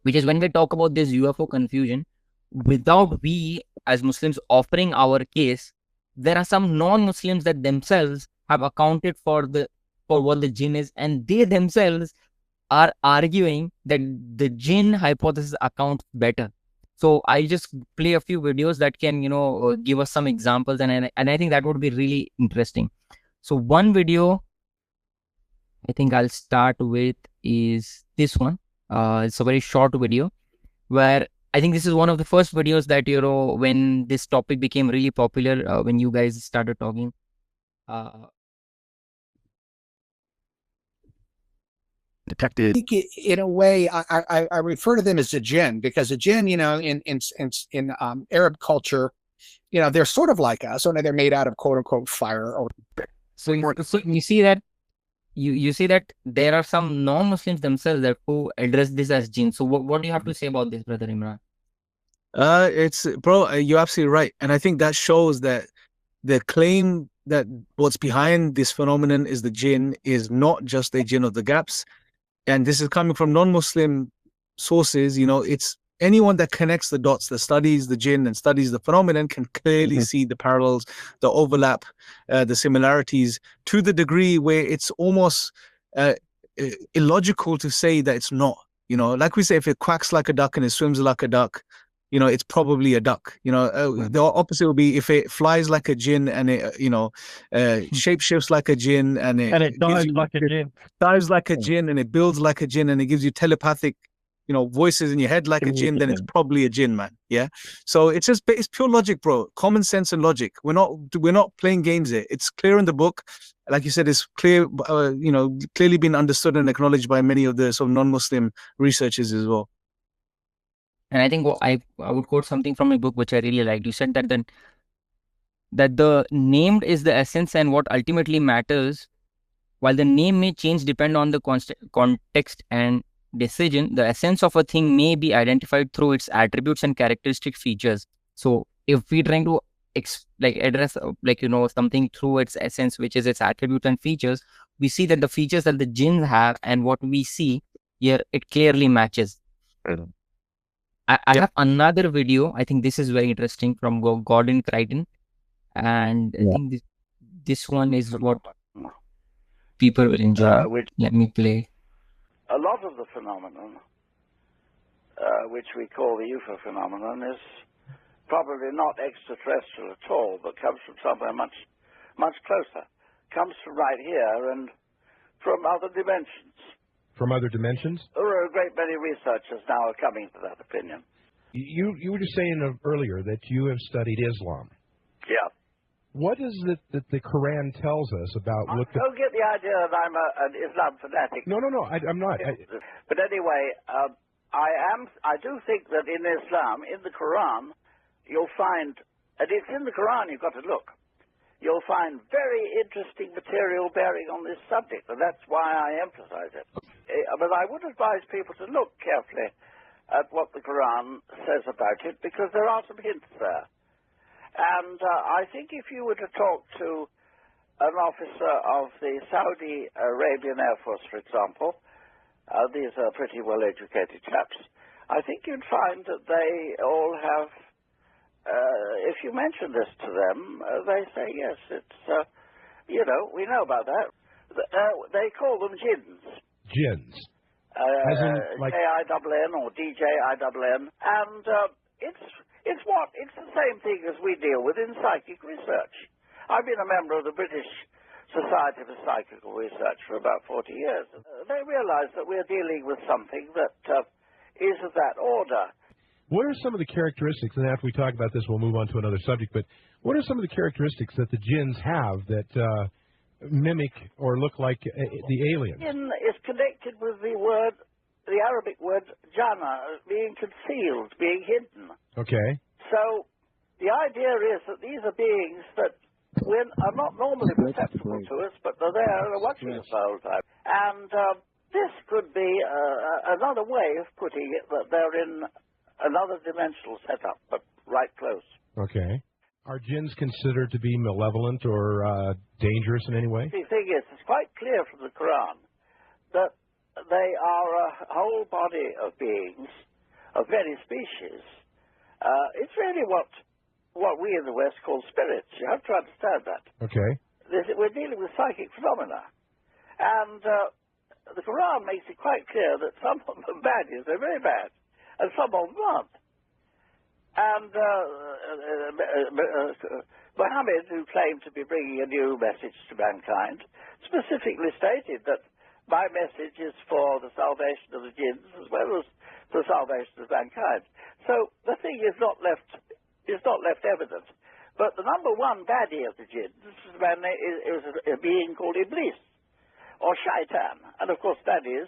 which is when we talk about this UFO confusion, without we as Muslims offering our case, there are some non-Muslims that themselves have accounted for what the jinn is, and they themselves are arguing that the jinn hypothesis accounts better. So I just play a few videos that can, give us some examples, and I think that would be really interesting. So one video I think I'll start with is this one. It's a very short video where I think this is one of the first videos that, when this topic became really popular, when you guys started talking. Detected. In a way, I refer to them as a jinn, because a jinn, in Arab culture, they're sort of like us, only they're made out of quote unquote fire. So you see that you see that there are some non-Muslims themselves that who address this as jinn. So what do you have to say about this, Brother Imran? You're absolutely right, and I think that shows that the claim that what's behind this phenomenon is the jinn is not just a jinn of the gaps, and this is coming from non-Muslim sources. It's anyone that connects the dots, that studies the jinn and studies the phenomenon, can clearly see the parallels, the overlap, the similarities, to the degree where it's almost illogical to say that it's not. Like we say, if it quacks like a duck and it swims like a duck, it's probably a duck. The opposite will be if it flies like a jinn and it, shapeshifts like a jinn and it dives like a jinn. Dives like a jinn and it builds like a jinn and it gives you telepathic, voices in your head like a jinn, then it's probably a jinn, man. Yeah. So it's pure logic, bro. Common sense and logic. We're not playing games here. It's clear in the book. Like you said, it's clear, clearly been understood and acknowledged by many of the sort of non-Muslim researchers as well. And I think I would quote something from a book which I really liked. You said that the named is the essence and what ultimately matters. While the name may change depend on the context and decision, the essence of a thing may be identified through its attributes and characteristic features. So if we're trying to address something through its essence, which is its attributes and features, we see that the features that the jinns have and what we see here, it clearly matches. I have another video. I think this is very interesting from Gordon Creighton, and I think this one is what people will enjoy. Let me play. A lot of the phenomenon, which we call the UFO phenomenon, is probably not extraterrestrial at all, but comes from somewhere much, much closer. Comes from right here and from other dimensions. From other dimensions? There are a great many researchers now are coming to that opinion. You were just saying earlier that you have studied Islam. Yeah. What is it that the Quran tells us about... Don't get the idea that I'm an Islam fanatic. No, I'm not. But anyway, I do think that in Islam, in the Quran, you'll find, and it's in the Quran, you've got to look, you'll find very interesting material bearing on this subject, and that's why I emphasize it. But I would advise people to look carefully at what the Quran says about it, because there are some hints there. And I think if you were to talk to an officer of the Saudi Arabian Air Force, for example, these are pretty well-educated chaps, I think you'd find that they all have, if you mention this to them, they say, yes, it's, we know about that. They call them jinns. Jinns. J-I-N-N or D-J-I-N-N. And it's the same thing as we deal with in psychic research. I've been a member of the British Society for Psychical Research for about 40 years. They realize that we're dealing with something that is of that order. What are some of the characteristics, and after we talk about this, we'll move on to another subject, but what are some of the characteristics that the jinns have that mimic or look like the aliens? Jinn is connected with the Arabic word jana, being concealed, being hidden. Okay. So the idea is that these are beings that are not normally perceptible to us, but they're there and are watching us the whole time. And this could be another way of putting it, that they're in another dimensional setup, but right close. Okay. Are jinns considered to be malevolent or dangerous in any way? The thing is, it's quite clear from the Quran that they are a whole body of beings of many species. It's really what we in the West call spirits. You have to understand that. Okay. We're dealing with psychic phenomena. And the Quran makes it quite clear that some of them are bad, they're very bad, and some of them aren't. And Muhammad, who claimed to be bringing a new message to mankind, specifically stated that my message is for the salvation of the jinns as well as the salvation of mankind. So the thing is not left evident. But the number one baddie of the jinns is a being called Iblis, or Shaitan, and of course that is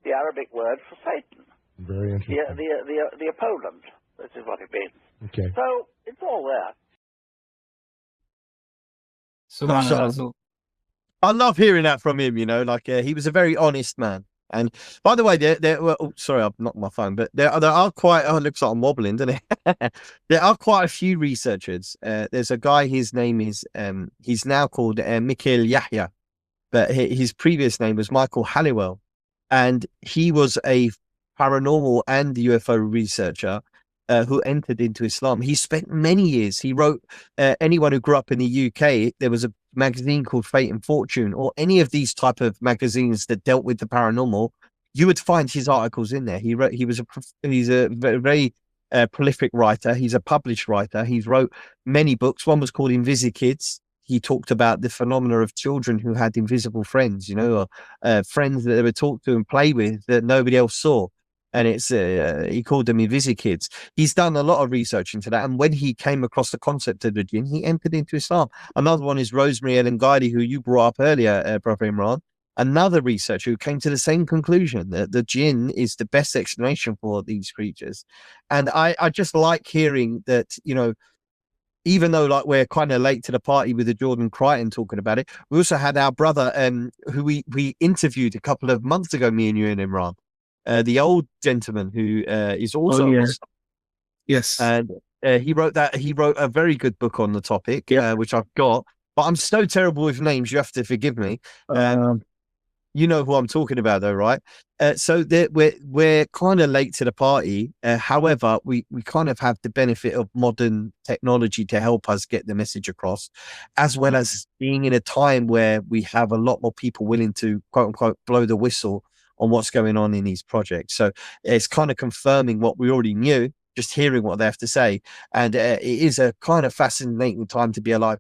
the Arabic word for Satan. Very interesting. The opponent. This is what it means. Okay. So it's all there. Subhanallah. So, I love hearing that from him. Like he was a very honest man. And by the way, sorry, I've knocked my phone, but there are quite. Oh, it looks like I'm wobbling, doesn't it? There are quite a few researchers. There's a guy. His name is he's now called Mikhail Yahya, but his previous name was Michael Halliwell, and he was a paranormal and UFO researcher who entered into Islam. He spent many years. He wrote, anyone who grew up in the UK, there was a magazine called Fate and Fortune, or any of these type of magazines that dealt with the paranormal, you would find his articles in there. He's a very prolific writer. He's a published writer. He's wrote many books. One was called Invisikids. He talked about the phenomena of children who had invisible friends, or friends that they would talk to and play with that nobody else saw. And he called them Invisikids. He's done a lot of research into that. And when he came across the concept of the jinn, he entered into Islam. Another one is Rosemary Ellen Guidi, who you brought up earlier, Brother Imran. Another researcher who came to the same conclusion, that the jinn is the best explanation for these creatures. And I just like hearing that, even though like we're kind of late to the party with the Gordon Creighton talking about it, we also had our brother who we interviewed a couple of months ago, me and you and Imran. The old gentleman who is also Yes, and he wrote a very good book on the topic, which I've got, but I'm so terrible with names, you have to forgive me. You know who I'm talking about though, right? So we're kind of late to the party. However, we kind of have the benefit of modern technology to help us get the message across, as well as being in a time where we have a lot more people willing to quote unquote blow the whistle on what's going on in these projects. So it's kind of confirming what we already knew, just hearing what they have to say. And it is a kind of fascinating time to be alive.